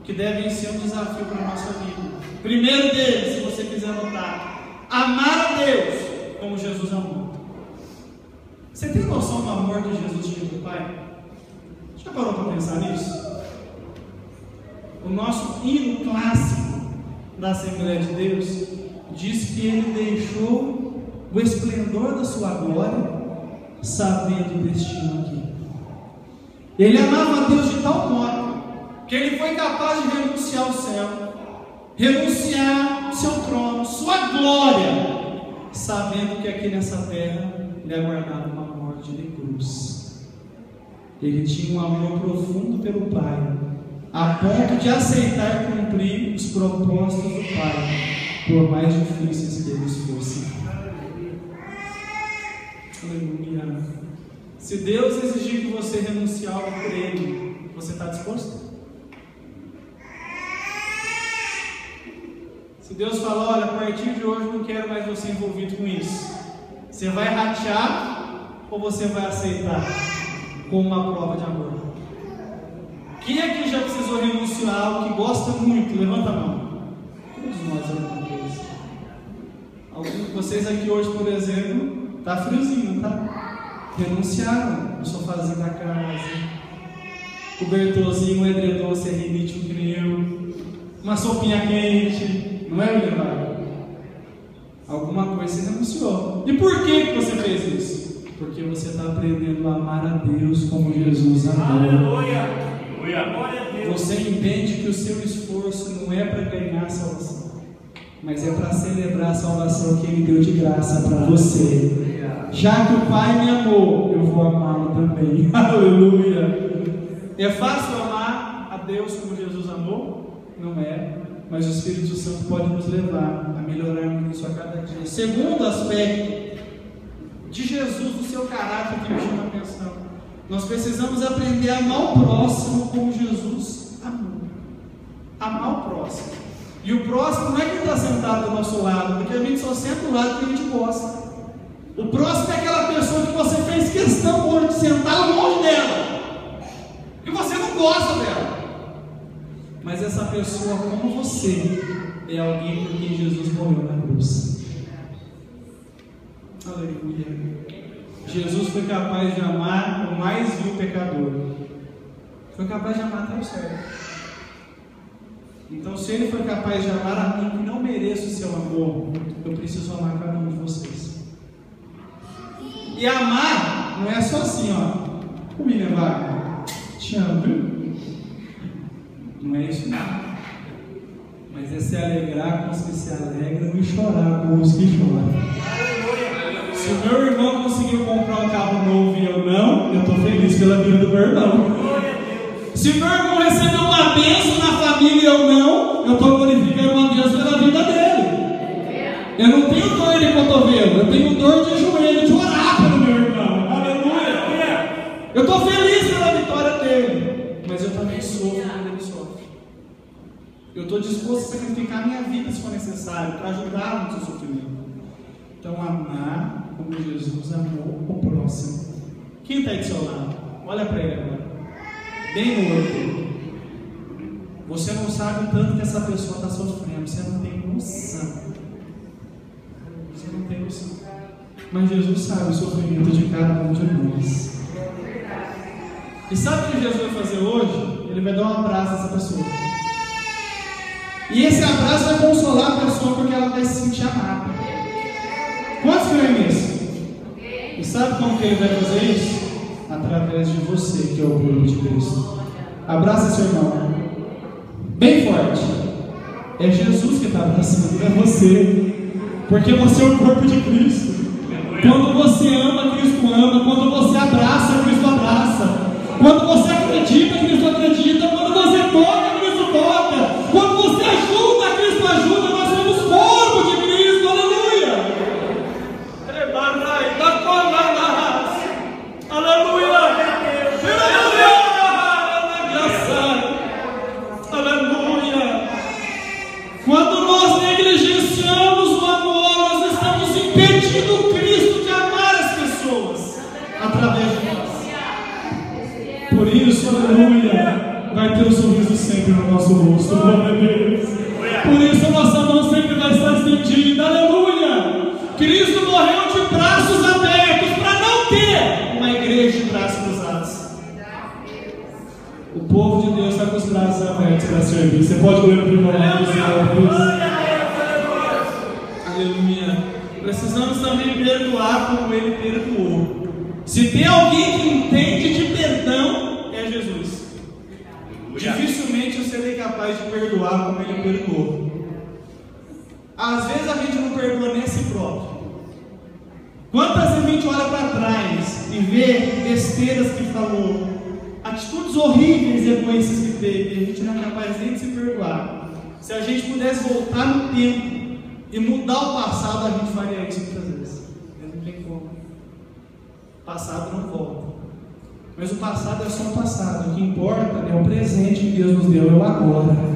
que devem ser um desafio para a nossa vida. Primeiro deles, se você quiser anotar: amar a Deus como Jesus amou. Você tem noção do amor que Jesus tinha do Pai? Já parou para pensar nisso? O nosso hino clássico da Assembleia de Deus diz que Ele deixou o esplendor da sua glória, sabendo o destino aqui. Ele amava a Deus de tal modo que Ele foi capaz de renunciar ao céu, renunciar ao seu trono, sua glória, sabendo que aqui nessa terra lhe aguardava uma morte de cruz. Ele tinha um amor profundo pelo Pai, a ponto de aceitar cumprir os propósitos do Pai, por mais difíceis que eles fossem. Aleluia. Se Deus exigir que você renuncie algo por Ele, você está disposto? Se Deus falar: olha, a partir de hoje não quero mais você envolvido com isso, você vai ratear ou você vai aceitar como uma prova de amor? Quem aqui já precisou renunciar a algo que gosta muito? Levanta a mão. Todos nós, alguma coisa. Alguns de vocês aqui hoje, por exemplo, está friozinho, tá? Renunciaram o sofazinho da casa, cobertorzinho, um edredom serrinite que nem eu, uma sopinha quente, não é, William? Alguma coisa você renunciou. E por que você fez isso? Porque você está aprendendo a amar a Deus como Jesus amou. Aleluia! Você entende que o seu esforço não é para ganhar a salvação, mas é para celebrar a salvação que Ele deu de graça para você. Já que o Pai me amou, eu vou amá-lo também. Aleluia! É fácil amar a Deus como Jesus amou? Não é, mas o Espírito Santo pode nos levar a melhorarmos isso a cada dia. Segundo aspecto de Jesus, do seu caráter, que me chama a atenção: nós precisamos aprender a amar o próximo como Jesus amou. Amar o próximo. E o próximo não é quem está sentado do nosso lado, porque a gente só senta do lado que a gente gosta. O próximo é aquela pessoa que você fez questão hoje de sentar longe dela, que você não gosta dela, mas essa pessoa, como você, é alguém por quem Jesus morreu na cruz. Aleluia. Jesus foi capaz de amar o mais vil pecador. Foi capaz de amar até o servo. Então, se Ele foi capaz de amar a mim, que não mereço o seu amor, eu preciso amar cada um de vocês. E amar não é só assim, ó. Comigo, vaga. Te amo, viu? Não é isso, não. Mas é se alegrar com os que se alegram e chorar com os que choram. Se o meu irmão conseguiu comprar um carro novo e eu não, eu estou feliz pela vida do meu irmão. Se o meu irmão recebeu uma bênção na família e eu não, eu estou glorificando a Deus pela vida dele. Eu não tenho dor de cotovelo, eu tenho dor de joelho, de orar pelo meu irmão. Aleluia! Eu estou feliz pela vitória dele, mas eu também sofro quando ele sofre. Eu disposto a sacrificar a minha vida se for necessário, para ajudar no seu sofrimento. Então, amar como Jesus amou o próximo. Quem está aí do seu lado? Olha para ele agora. Bem no olho dele. Você não sabe o tanto que essa pessoa está sofrendo. Você não tem noção. Você não tem noção. Mas Jesus sabe o sofrimento de cada um de nós. E sabe o que Jesus vai fazer hoje? Ele vai dar um abraço a essa pessoa. E esse abraço vai consolar a pessoa porque ela vai se sentir amada. Quantos creem nisso? E sabe como que ele vai fazer isso? Através de você, que é o corpo de Cristo. Abraça seu irmão. Bem forte. É Jesus que está abraçando, não é você. Porque você é o corpo de Cristo. Quando você ama, Cristo ama. Quando você abraça, Cristo abraça. Quando você acredita, Cristo acredita. Quando você toca, Cristo toca. Quando você ajuda, Cristo ajuda. Nós somos corpo de Cristo. Aleluia. Aleluia. Aleluia. Quando nós negligenciamos o amor, nós estamos impedindo Cristo de amar as pessoas através de nós. Por isso, aleluia, vai ter um sorriso sempre no nosso rosto. Glória a Deus. Por isso a nossa mão sempre vai estar estendida. Aleluia. Cristo morreu de braços abertos para não ter uma igreja de braços cruzados. O povo de Deus está com os braços abertos para servir. Você pode olhar para o irmão do Senhor. Aleluia. Precisamos também perdoar como Ele perdoou. Se tem alguém que entende de perdão, é Jesus. Dificilmente eu serei capaz de perdoar como Ele perdoou. Às vezes a gente não perdoa nem a si próprio. Quantas vezes a gente olha para trás e vê besteiras que falou, atitudes horríveis e egoístas que teve, e a gente não é capaz nem de se perdoar. Se a gente pudesse voltar no tempo e mudar o passado, a gente faria isso muitas vezes. Mas não tem como. O passado não volta. Mas o passado é só o passado. O que importa é o presente que Deus nos deu, é o agora.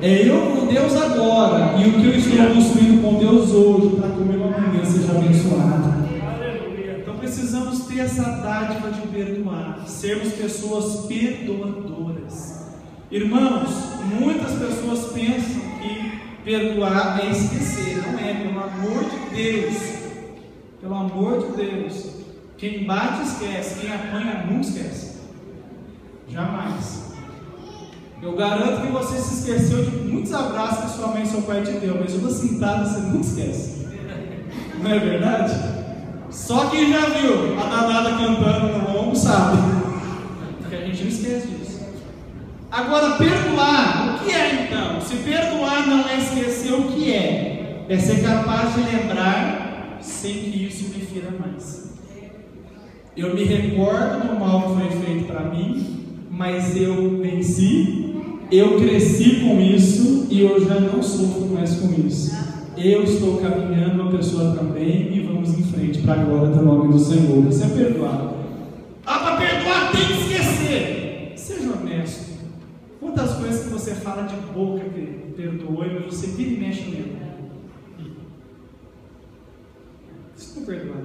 É eu com Deus agora, e o que eu estou construindo com Deus hoje, para que o meu amanhã seja abençoado. Então precisamos ter essa dádiva de perdoar, sermos pessoas perdoadoras. Irmãos, muitas pessoas pensam que perdoar é esquecer. Não é, pelo amor de Deus. Pelo amor de Deus. Quem bate esquece, quem apanha nunca esquece. Jamais. Eu garanto que você se esqueceu de muitos abraços que sua mãe e seu pai te deu, mas uma cintada você nunca esquece. Não é verdade? Só quem já viu a danada cantando no ombro sabe. Porque a gente não esquece disso. Agora, perdoar, o que é então? Se perdoar não é esquecer, o que é? É ser capaz de lembrar sem que isso me fira mais. Eu me recordo do mal que foi feito para mim, mas eu venci, eu cresci com isso e eu já não sofro mais com isso. Eu estou caminhando, a pessoa também, e vamos em frente para a glória do nome do Senhor. Você é perdoado. Para perdoar tem que esquecer. Seja honesto. Quantas coisas que você fala de boca que perdoou, mas você vira e mexe nele? Isso não é perdoar.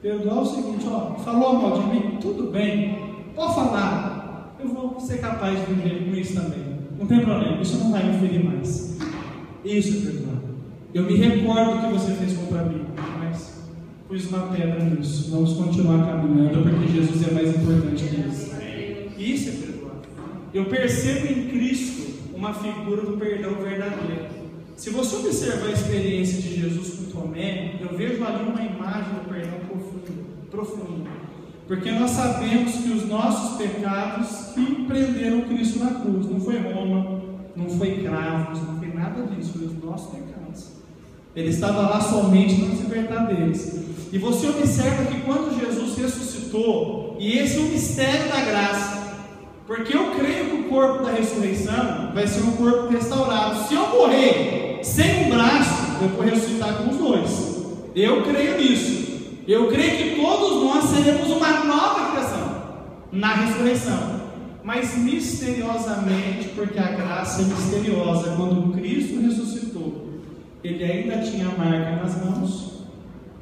Perdoar é o seguinte, falou mal de mim? Tudo bem. Pode falar, eu vou ser capaz de viver com isso também. Não tem problema, isso não vai me ferir mais. Isso é perdoar. Eu me recordo do que você fez contra mim, mas pus uma pedra nisso. Vamos continuar caminhando, porque Jesus é mais importante que isso. Isso é perdoar. Eu percebo em Cristo uma figura do perdão verdadeiro. Se você observar a experiência de Jesus com Tomé, eu vejo ali uma imagem do perdão profundo. Porque nós sabemos que os nossos pecados que prenderam Cristo na cruz, não foi Roma, não foi cravos, não foi nada disso, foi os nossos pecados. Ele estava lá somente para nos libertar deles. E você observa que quando Jesus ressuscitou, e esse é o mistério da graça, porque eu creio que o corpo da ressurreição vai ser um corpo restaurado. Se eu morrer sem um braço, eu vou ressuscitar com os dois. Eu creio nisso. Eu creio que todos nós seremos uma nova criação na ressurreição. mas misteriosamente, porque a graça é misteriosa. Quando Cristo ressuscitou, ele ainda tinha a marca nas mãos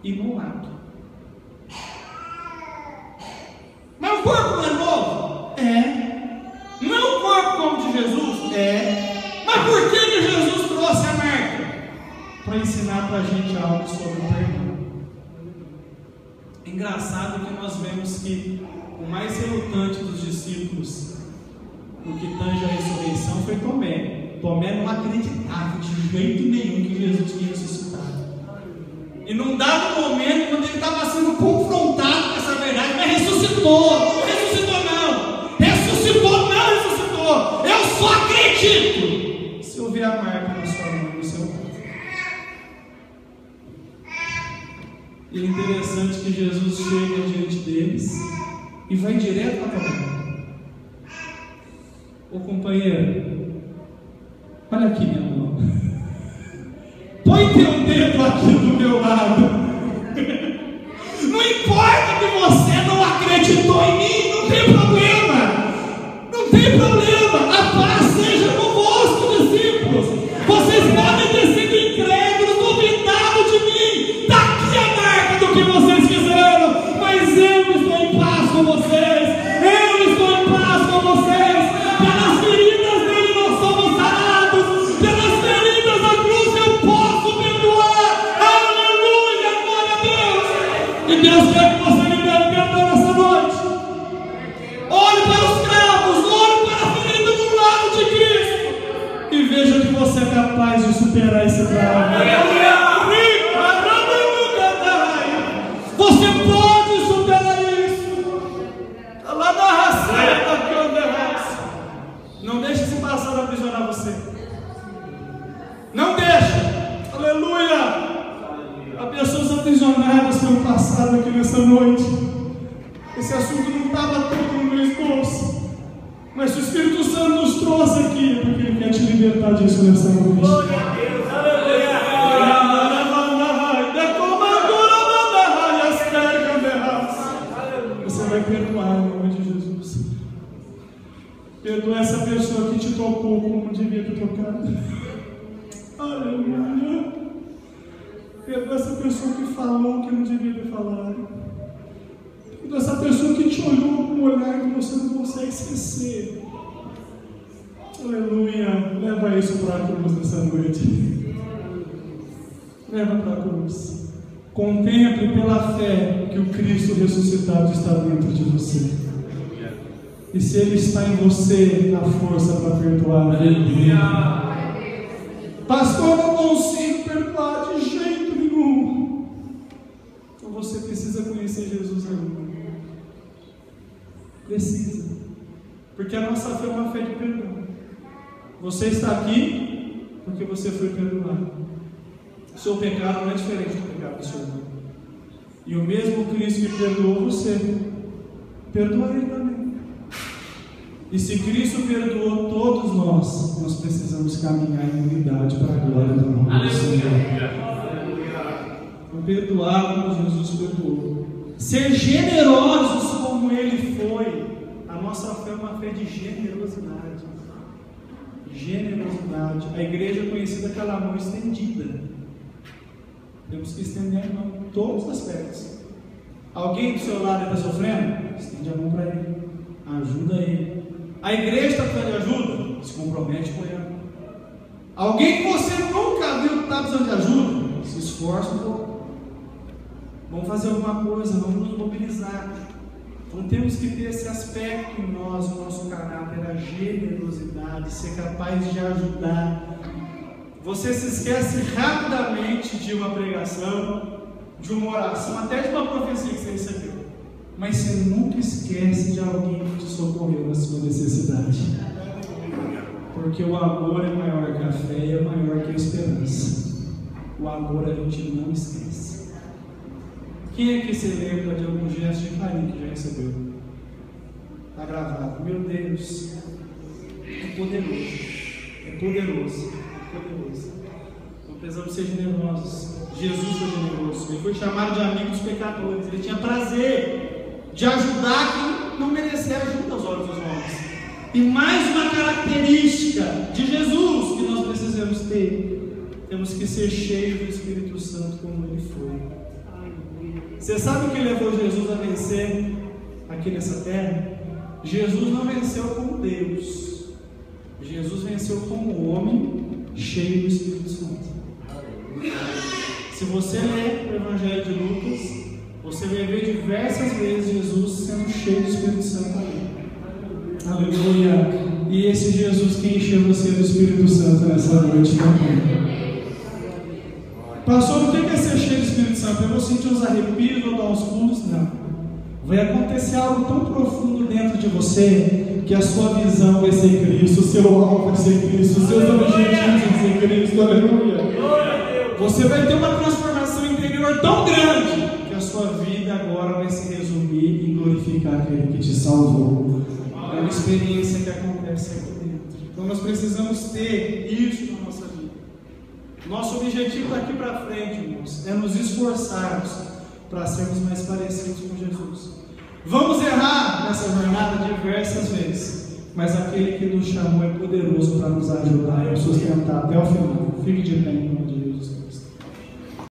e no lado. Mas o corpo não é novo? É. Não é o corpo como o de Jesus? É. Mas por que Jesus trouxe a marca? Para ensinar para a gente algo sobre o perdão. Engraçado que nós vemos que o mais relutante dos discípulos no que tange a ressurreição foi Tomé. Tomé não acreditava de jeito nenhum que Jesus tinha ressuscitado. E num dado momento, quando ele estava sendo confrontado com essa verdade, mas ressuscitou, não ressuscitou não, ressuscitou, não ressuscitou, eu só acredito se eu ver a marca na sua mão e no seu corpo. E é interessante que Jesus chega diante deles e vai direto para a Tomé. Ô companheiro, olha aqui minha mão, põe teu dedo aqui do meu lado. Não importa que você não acreditou em mim, não tem problema, não tem problema. A paz seja convosco, discípulos. Vocês podem ter sido incrédulos, duvidado de mim, está aqui a marca do que vocês fizeram, mas eu estou em paz com vocês, eu estou em paz com vocês. Pelas feridas dele nós somos sarados, pelas feridas da cruz eu posso perdoar. Aleluia, glória a Deus. E Deus quer que você libere perdão nessa noite. Olhe para os cravos, olhe para a ferida do lado de Cristo e veja que você é capaz de superar esse cravo. Você pode superar isso. Lá da raça, não deixe esse passado aprisionar você. Não deixe. Aleluia. Há pessoas aprisionadas pelo passado aqui nessa noite. Esse assunto não estava todo no meu esboço, mas o Espírito Santo nos trouxe aqui porque Ele quer te libertar disso nessa noite. Glória a Deus. Aleluia. Você vai perdoar em nome de Jesus. Perdoa essa pessoa que te tocou como não devia ter tocado. Aleluia. Perdoa essa pessoa que falou que não devia ter falado. Perdoa essa pessoa que te olhou com um olhar que você não consegue esquecer. Aleluia. Leva isso para a cruz nessa noite. Leva para a cruz. Contemple pela fé que o Cristo ressuscitado está dentro de você. E se Ele está em você, a força para perdoar. Pastor, eu não consigo perdoar de jeito nenhum. Então você precisa conhecer Jesus ainda. Precisa. Porque a nossa fé é uma fé de perdão. Você está aqui porque você foi perdoado. O seu pecado não é diferente do pecado do seu irmão. E o mesmo Cristo que perdoou você, perdoa Ele também. E se Cristo perdoou todos nós precisamos caminhar em unidade para a glória do nome do Senhor. Perdoar como Jesus perdoou. Ser generosos como Ele foi. A nossa fé é uma fé de generosidade. Generosidade. A igreja é conhecida pela mão estendida. Temos que estender a mão em todos os aspectos. Alguém do seu lado está sofrendo? Estende a mão para ele. Ajuda ele. A igreja está precisando de ajuda? Se compromete com ela. Alguém que você nunca viu que está precisando de ajuda? Se esforça um pouco. Vamos fazer alguma coisa, vamos nos mobilizar. Então temos que ter esse aspecto em nós, no nosso caráter, a generosidade, ser capaz de ajudar. Você se esquece rapidamente de uma pregação, de uma oração, até de uma profecia que você recebeu. Mas você nunca esquece de alguém que te socorreu na sua necessidade. Porque o amor é maior que a fé e é maior que a esperança. O amor a gente não esquece. Quem é que se lembra de algum gesto de carinho que já recebeu? Está gravado. Meu Deus, é poderoso. É poderoso. Poderoso. Então precisamos ser generosos. Jesus foi generoso. Ele foi chamado de amigo dos pecadores. Ele tinha prazer de ajudar quem não merecia ajuda aos olhos dos homens. E mais uma característica de Jesus que nós precisamos ter: temos que ser cheios do Espírito Santo como Ele foi. Você sabe o que levou Jesus a vencer aqui nessa terra? Jesus não venceu como Deus. Jesus venceu como homem cheio do Espírito Santo. Se você ler o Evangelho de Lucas, você vai ver diversas vezes Jesus sendo cheio do Espírito Santo ali. Aleluia! E esse Jesus que encheu você do Espírito Santo nessa noite também. Pastor, o que é ser cheio do Espírito Santo? Eu vou sentir os arrepios, vou dar uns pulos? Não. Vai acontecer algo tão profundo dentro de você que a sua visão vai ser Cristo, o seu alvo vai ser Cristo, os seus objetivos vão ser Cristo. Aleluia! Você vai ter uma transformação interior tão grande que a sua vida agora vai se resumir em glorificar aquele que te salvou. É uma experiência que acontece aqui dentro. Então nós precisamos ter isso na nossa vida. Nosso objetivo daqui para frente, irmãos, é nos esforçarmos para sermos mais parecidos com Jesus. Vamos errar nessa jornada diversas vezes, mas aquele que nos chamou é poderoso para nos ajudar e nos sustentar até o final. Fique de pé.